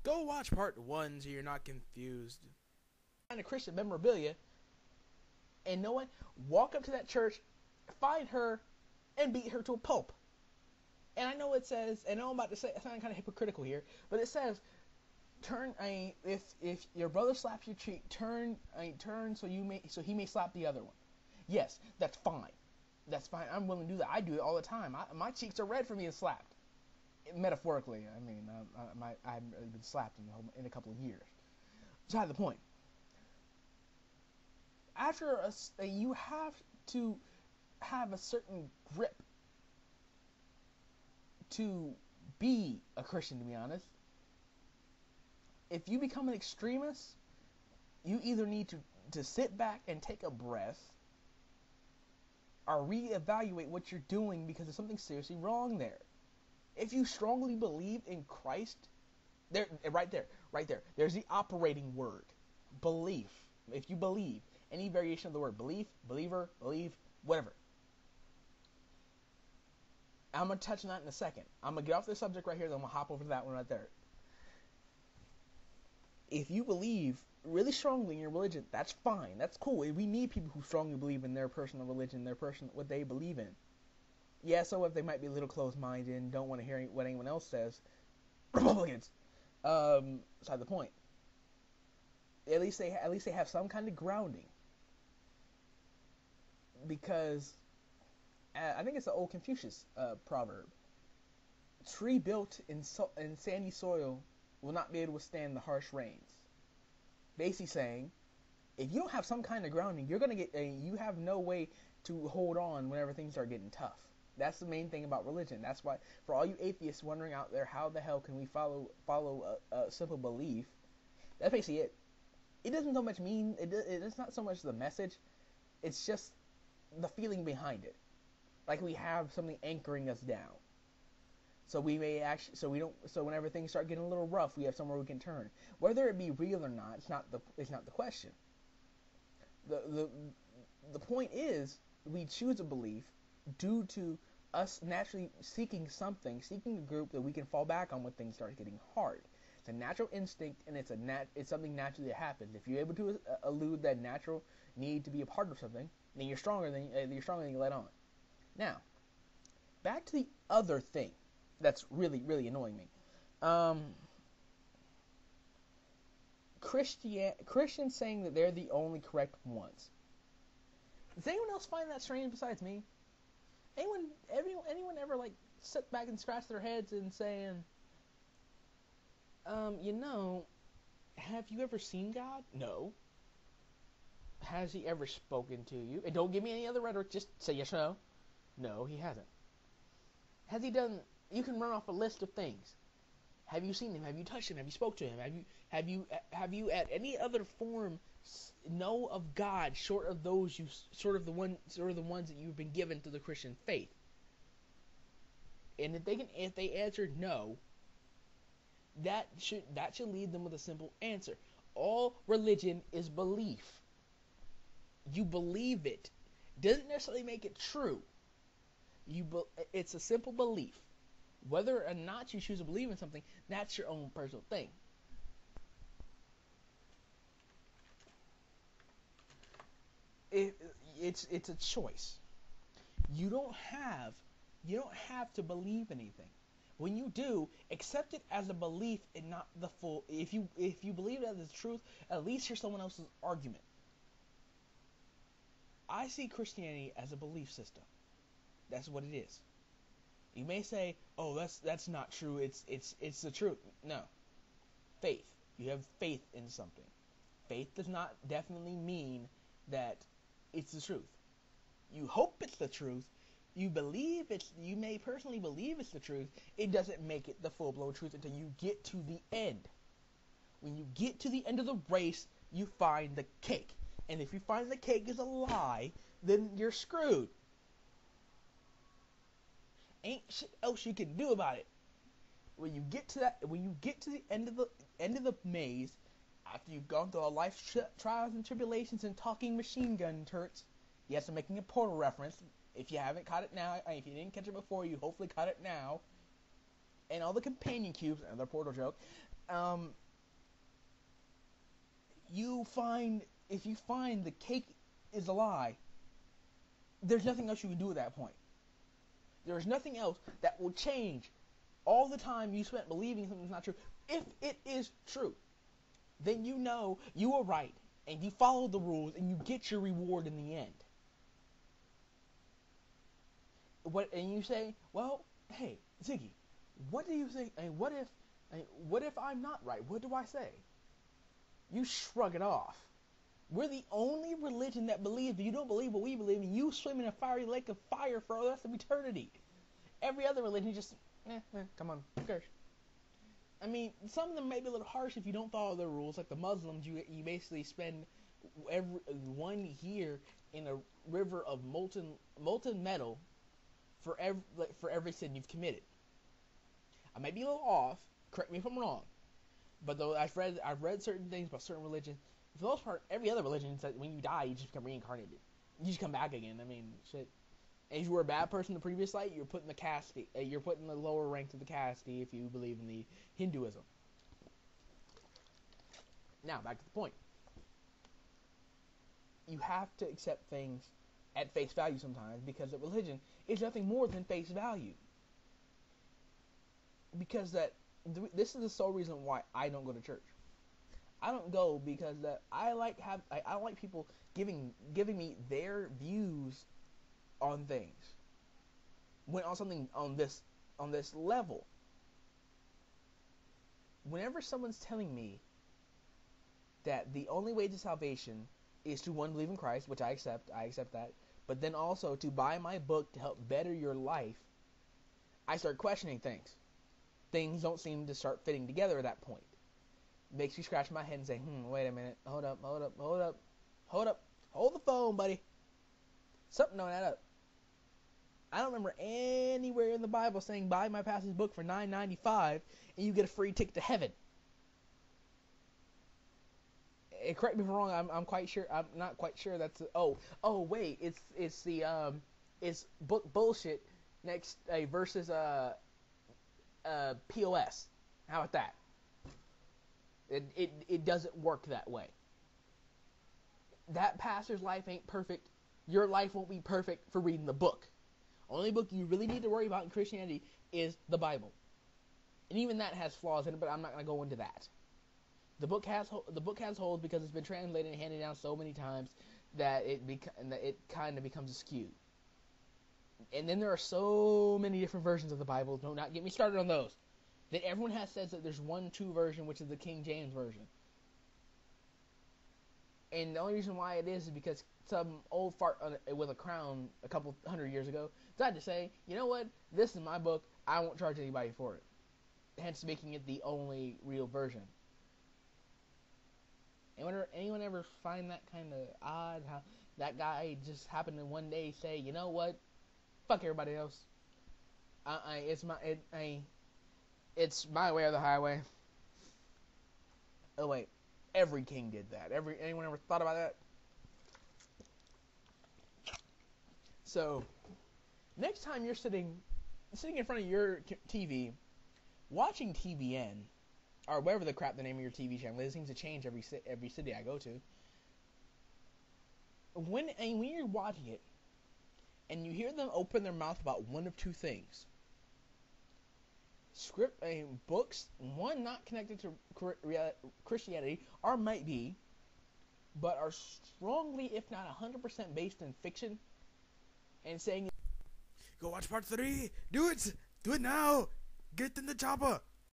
Go watch part 1 so you're not confused. Kind of Christian memorabilia, and no one walk up to that church, find her, and beat her to a pulp. And I know it says, and I know I'm about to say, I sound kind of hypocritical here, but it says, turn. If your brother slaps your cheek, turn so he may slap the other one. Yes, that's fine. That's fine. I'm willing to do that. I do it all the time. My cheeks are red from being slapped. Metaphorically, I mean, I haven't really been slapped in a couple of years. Beside the point. After you have to have a certain grip to be a Christian, to be honest. If you become an extremist, you either need to sit back and take a breath or reevaluate what you're doing because there's something seriously wrong there. If you strongly believe in Christ, right there, there's the operating word, belief. If you believe, any variation of the word belief, believer, believe, whatever. I'm going to touch on that in a second. I'm going to get off this subject right here, then I'm going to hop over to that one right there. If you believe really strongly in your religion, that's fine. That's cool. We need people who strongly believe in their personal religion, what they believe in. Yeah, so if they might be a little closed-minded and don't want to hear what anyone else says, Republicans. Beside the point. At least they have some kind of grounding. Because I think it's the old Confucius proverb. Tree built in sandy soil will not be able to withstand the harsh rains. Basically saying, if you don't have some kind of grounding, you have no way to hold on whenever things are getting tough. That's the main thing about religion. That's why, for all you atheists wondering out there, how the hell can we follow a simple belief? That's basically it. It doesn't so much mean it's not so much the message. It's just the feeling behind it. Like we have something anchoring us down. So we may actually, so whenever things start getting a little rough, we have somewhere we can turn. Whether it be real or not, it's not the question. The point is, we choose a belief due to us naturally seeking a group that we can fall back on when things start getting hard. It's a natural instinct, and it's something naturally that happens. If you're able to elude that natural need to be a part of something, then you're stronger than you let on. Now, back to the other thing that's really, really annoying me. Christians saying that they're the only correct ones. Does anyone else find that strange besides me? Anyone ever like sit back and scratch their heads and saying, have you ever seen God? No. Has he ever spoken to you? And don't give me any other rhetoric, just say yes or no. No, he hasn't. Has he done? You can run off a list of things. Have you seen him? Have you touched him? Have you spoke to him? Have you at any other form know of God short of those the ones that you've been given through the Christian faith? And if they answer no, that should lead them with a simple answer. All religion is belief. You believe it. Doesn't necessarily make it true. It's a simple belief. Whether or not you choose to believe in something, that's your own personal thing. It's a choice. You don't have to believe anything. When you do, accept it as a belief and not the full. If you believe it as the truth, at least hear someone else's argument. I see Christianity as a belief system. That's what it is. You may say, "Oh, that's not true. It's the truth." No. Faith. You have faith in something. Faith does not definitely mean that it's the truth. You hope it's the truth. You may personally believe it's the truth. It doesn't make it the full-blown truth until you get to the end. When you get to the end of the race, you find the cake. And if you find the cake is a lie, then you're screwed. Ain't shit else you can do about it. When you get to the end of the maze, after you've gone through all life's trials and tribulations and talking machine gun turrets, yes, I'm making a Portal reference. If you haven't caught it now, if you didn't catch it before, you hopefully caught it now. and all the companion cubes, another Portal joke, you find, if you find the cake is a lie, there's nothing else you can do at that point. There's nothing else that will change all the time you spent believing something's not true. If it is true, then you know you were right, and you follow the rules, and you get your reward in the end. And you say, well, hey, Ziggy, what do you think? What if I'm not right? What do I say? You shrug it off. We're the only religion that believes that you don't believe what we believe, and you swim in a fiery lake of fire for the rest of eternity. Every other religion just, come on, who cares? I mean, some of them may be a little harsh if you don't follow their rules. Like the Muslims, you basically spend every 1 year in a river of molten metal for every sin you've committed. I may be a little off. Correct me if I'm wrong. But though I've read certain things about certain religions. For the most part, every other religion is that when you die, you just become reincarnated. You just come back again. I mean, shit. If you were a bad person in the previous life, you're put in the caste. You're put in the lower ranks of the caste if you believe in the Hinduism. Now, back to the point. You have to accept things at face value sometimes, because a religion is nothing more than face value. Because this is the sole reason why I don't go to church. I don't go because I like people giving me their views on things. When on something on this level. Whenever someone's telling me that the only way to salvation is to, one, believe in Christ, which I accept that, but then also to buy my book to help better your life, I start questioning things. Things don't seem to start fitting together at that point. Makes me scratch my head and say, wait a minute, hold up, hold the phone, buddy. Something don't add up. I don't remember anywhere in the Bible saying buy my pastor's book for $9.95 and you get a free ticket to heaven. Correct me if I'm wrong. I'm quite sure. I'm not quite sure. That's wait. It's book bullshit. Next versus POS. How about that? It doesn't work that way. That pastor's life ain't perfect. Your life won't be perfect for reading the book. Only book you really need to worry about in Christianity is the Bible, and even that has flaws in it. But I'm not going to go into that. The book has holes because it's been translated and handed down so many times that it kind of becomes askew. And then there are so many different versions of the Bible. Do not get me started on those. That everyone says that there's one true version, which is the King James version. And the only reason why it is because some old fart with a crown a couple 100 years ago decided to say, you know what, this is my book, I won't charge anybody for it. Hence making it the only real version. Anyone ever find that kind of odd, how that guy just happened to one day say, you know what, fuck everybody else. It's my way or the highway. Oh wait, every king did that. Anyone ever thought about that? So, next time you're sitting in front of your TV, watching TBN, or whatever the crap the name of your TV channel is, it seems to change every city I go to. When you're watching it, and you hear them open their mouth about one of two things: books, one not connected to Christianity, or might be, but are strongly, if not 100% based in fiction, and saying, Go watch part 3. Do it now. Get in the chopper.